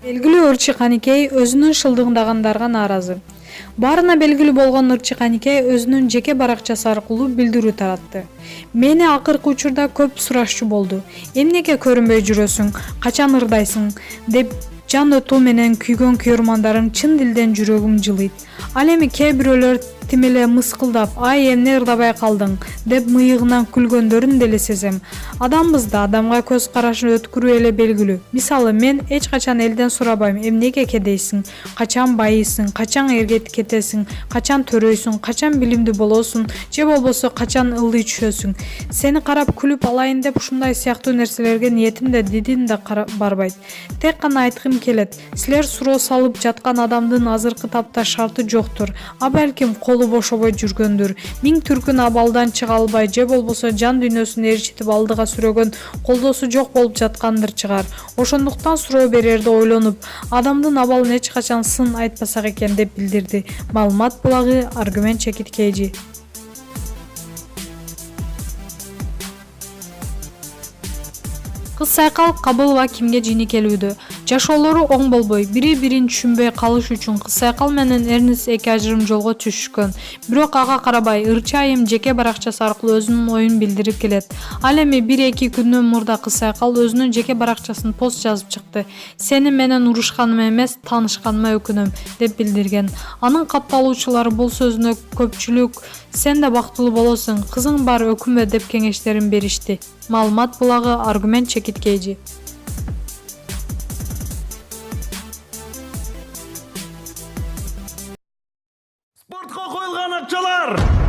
Белгилүү ырчы Каникей өзүнүн шылдыңдагандарга нааразы. Баарына белгилүү болгон ырчы Каникей өзүнүн жеке баракчасы аркылуу билдирүү таратты. Мени акыркы учурда көп сурашчу болду. Эмнеге көрүнбөй жүрөсүң, качан ырдайсың деп жан өтүү менен күйгөн күйөрмандарым чын дилден жүрөгүм жылыйт. Ал эми кээ бирөөлөр тим эле мыскылдап, "Ай, эмне ырдабай калдың?" деп мыйыгынан күлгөндөрүн деле сезем. Адамбыз да, адамга көз карашын өткөрүү эле белгилүү. Мисалы, мен эч качан элден сурабайм, эмнеге кедейсиң, качан байыйсың, качан эрге кетесиң, качан төрөйсүң, качан билимдүү болосуң, же болбосо качан ылдый түшөсүң. Сени карап күлүп алайын деп ушундай сыяктуу нерселерге ниетим да дидим да барбайт. Тек гана айткым келет, силер суроо салып жаткан адамдын азыркы тапта шарты жоктур, а балким колу бошобой жүргөндүр. Миң түркүн абалдан чыга албай же болбосо жан дүйнөсүн ээрчитип алдыга сүрөгөн колдосу жок болуп жаткандыр чыгар. Ошондуктан суроо берерде ойлонуп, адамдын абалын эч качан сын айтпасак экен деп билдирди. Маалымат булагы Аргумент Чекиткейжи. Кыз Сайкал Кабылова кимге жийникелүүдө? Жашоолору оң болбой, бири-бирин түшүнбөй калыш үчүн Кыз Сайкал менен Эрнис эки ажырым жолго түшүшкөн. Бирок ага карабай, ырчы айым жеке баракчасы аркылуу өзүнүн оюн билдирип келет. Ал эми 1-2 күндөн мурда Кыз Сайкал өзүнүн жеке баракчасына пост жазып чыкты. "Сени менен урушканыма эмес, таанышканыма өкүнөм" деп билдирген. Анын катталуучулары бул сөзүнө көпчүлүк "Сен да бактылуу болосуң, кызың бар, өкүнбө" деп кеңештерин беришти. Маалымат булагы Аргумент Чекиткейжи. Спортқа қойылған ақшалар